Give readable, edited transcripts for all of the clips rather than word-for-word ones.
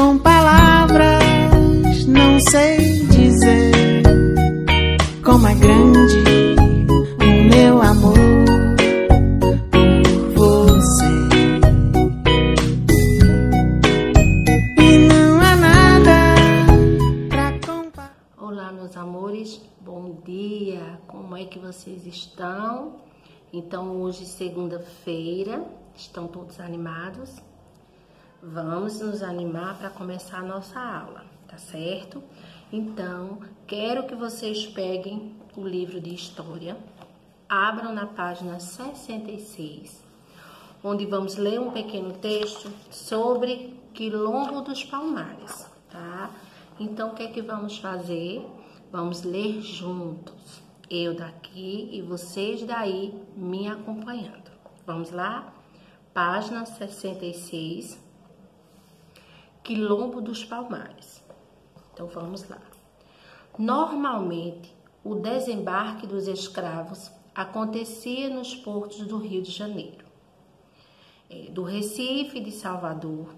Com palavras não sei dizer como é grande o meu amor por você. E não há nada pra comparar. Olá, meus amores, bom dia, como é que vocês estão? Então, hoje, segunda-feira, estão todos animados? Vamos nos animar para começar a nossa aula, tá certo? Então, quero que vocês peguem o livro de história, abram na página 66, onde vamos ler um pequeno texto sobre Quilombo dos Palmares, tá? Então, o que é que vamos fazer? Vamos ler juntos, eu daqui e vocês daí me acompanhando. Vamos lá? Página 66, Quilombo dos Palmares. Então, vamos lá. Normalmente, o desembarque dos escravos acontecia nos portos do Rio de Janeiro. Do Recife e de Salvador,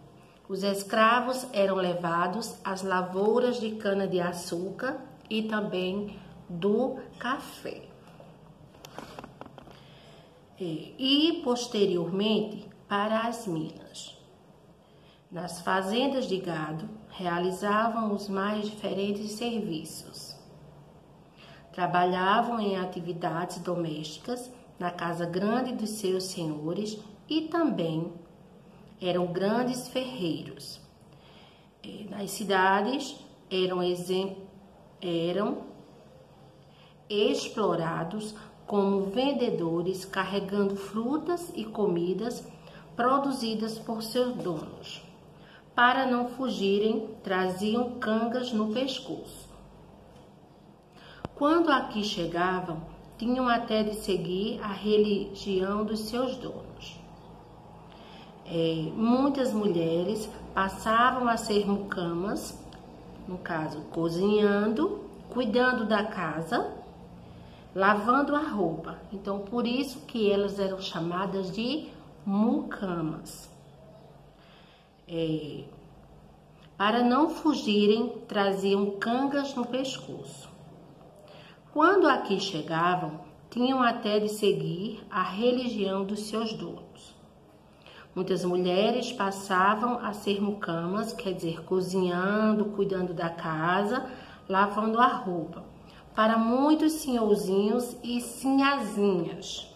os escravos eram levados às lavouras de cana-de-açúcar e também do café. E, posteriormente, para as minas. Nas fazendas de gado, realizavam os mais diferentes serviços. Trabalhavam em atividades domésticas na casa grande dos seus senhores e também eram grandes ferreiros. Nas cidades eram explorados como vendedores carregando frutas e comidas produzidas por seus donos. Para não fugirem, traziam cangas no pescoço. Quando aqui chegavam, tinham até de seguir a religião dos seus donos. Muitas mulheres passavam a ser mucamas, no caso, cozinhando, cuidando da casa, lavando a roupa. Então, por isso que elas eram chamadas de mucamas. Para não fugirem, traziam cangas no pescoço. Quando aqui chegavam, tinham até de seguir a religião dos seus donos. Muitas mulheres passavam a ser mucamas, quer dizer, cozinhando, cuidando da casa, lavando a roupa, para muitos senhorzinhos e sinhazinhas.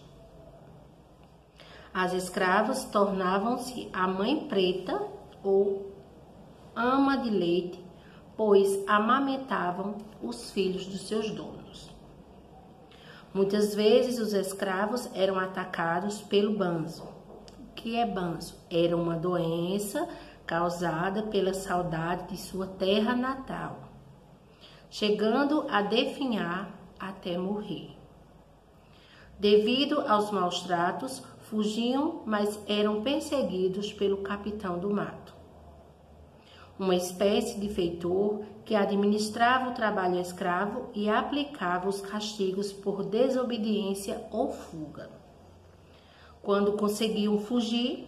As escravas tornavam-se a mãe preta ou ama de leite, pois amamentavam os filhos dos seus donos. Muitas vezes os escravos eram atacados pelo banzo. O que é banzo? Era uma doença causada pela saudade de sua terra natal, chegando a definhar até morrer. Devido aos maus tratos, fugiam, mas eram perseguidos pelo capitão do mato, uma espécie de feitor que administrava o trabalho escravo e aplicava os castigos por desobediência ou fuga. Quando conseguiam fugir,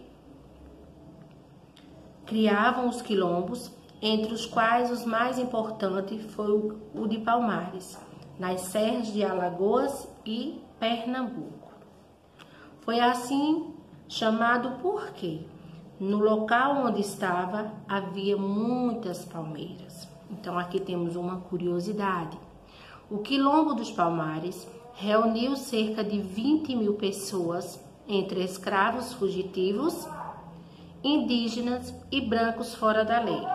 criavam os quilombos, entre os quais os mais importantes foi o de Palmares, nas serras de Alagoas e Pernambuco. Foi assim chamado porque no local onde estava havia muitas palmeiras. Então aqui temos uma curiosidade. O Quilombo dos Palmares reuniu cerca de 20.000 pessoas, entre escravos fugitivos, indígenas e brancos fora da lei.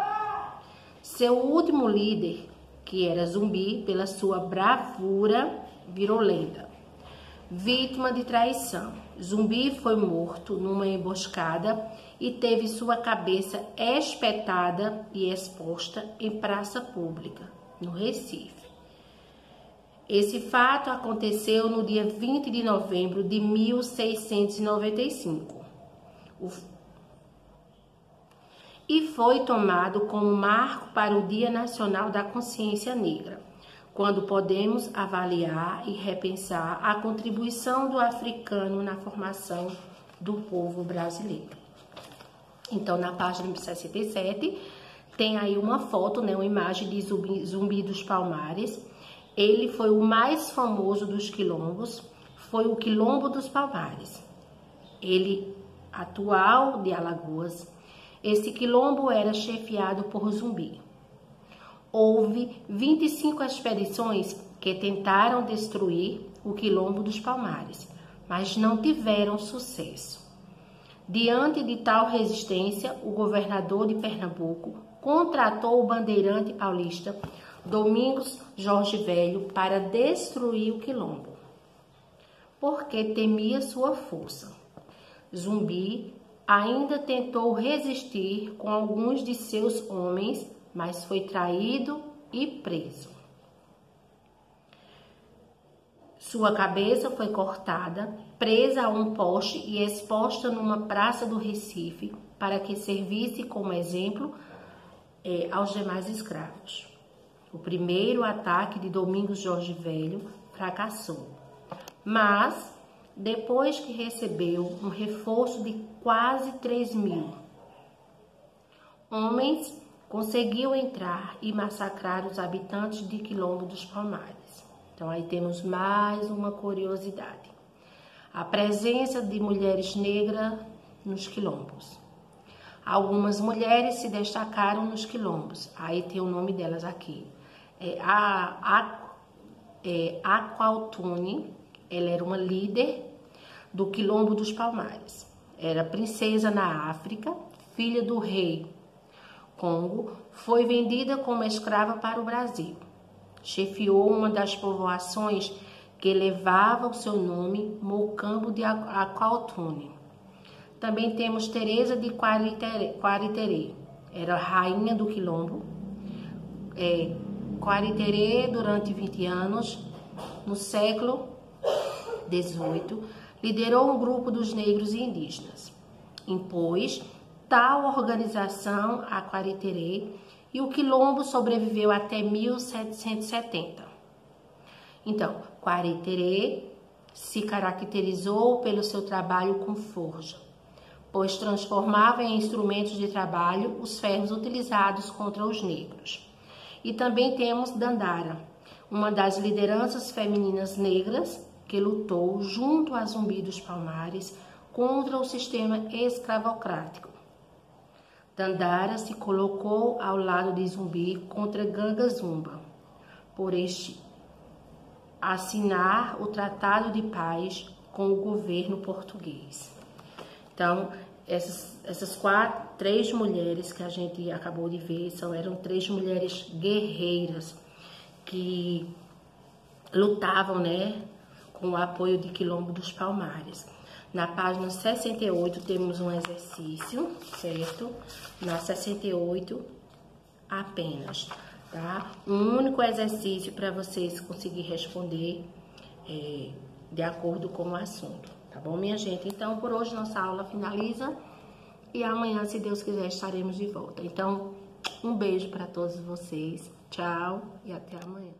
Seu último líder, que era Zumbi, pela sua bravura, virou lenda. Vítima de traição, Zumbi foi morto numa emboscada e teve sua cabeça espetada e exposta em praça pública, no Recife. Esse fato aconteceu no dia 20 de novembro de 1695 e foi tomado como marco para o Dia Nacional da Consciência Negra, quando podemos avaliar e repensar a contribuição do africano na formação do povo brasileiro. Então, na página 67, tem aí uma foto, né, uma imagem de Zumbi dos Palmares. Ele foi o mais famoso dos quilombos, foi o Quilombo dos Palmares. Ele, atual de Alagoas, esse quilombo era chefiado por Zumbi. Houve 25 expedições que tentaram destruir o Quilombo dos Palmares, mas não tiveram sucesso. Diante de tal resistência, o governador de Pernambuco contratou o bandeirante paulista Domingos Jorge Velho para destruir o quilombo, porque temia sua força. Zumbi ainda tentou resistir com alguns de seus homens, mas foi traído e preso. Sua cabeça foi cortada, presa a um poste e exposta numa praça do Recife para que servisse como exemplo aos demais escravos. O primeiro ataque de Domingos Jorge Velho fracassou, mas depois que recebeu um reforço de quase 3.000 homens, conseguiu entrar e massacrar os habitantes de Quilombo dos Palmares. Então aí temos mais uma curiosidade: a presença de mulheres negras nos quilombos. Algumas mulheres se destacaram nos quilombos, aí tem o nome delas aqui. Aqualtune, ela era uma líder do Quilombo dos Palmares. Era princesa na África, filha do rei Congo, foi vendida como escrava para o Brasil. Chefiou uma das povoações que levava o seu nome, Mocambo de Aqualtune. Também temos Teresa de Quariterê, era rainha do Quilombo. Quariterê, durante 20 anos, no século XVIII, liderou um grupo dos negros e indígenas. Impôs tal organização a Quariterê e o Quilombo sobreviveu até 1770. Então, Quariterê se caracterizou pelo seu trabalho com forja, pois transformava em instrumentos de trabalho os ferros utilizados contra os negros. E também temos Dandara, uma das lideranças femininas negras que lutou junto a Zumbi dos Palmares contra o sistema escravocrático. Dandara se colocou ao lado de Zumbi contra Ganga Zumba, por este assinar o Tratado de Paz com o governo português. Então, essas três mulheres que a gente acabou de ver eram três mulheres guerreiras que lutavam, né, com o apoio de Quilombo dos Palmares. Na página 68 temos um exercício, certo? Na 68 apenas, tá? Um único exercício para vocês conseguirem responder de acordo com o assunto, tá bom, minha gente? Então, por hoje nossa aula finaliza e amanhã, se Deus quiser, estaremos de volta. Então, um beijo para todos vocês, tchau e até amanhã.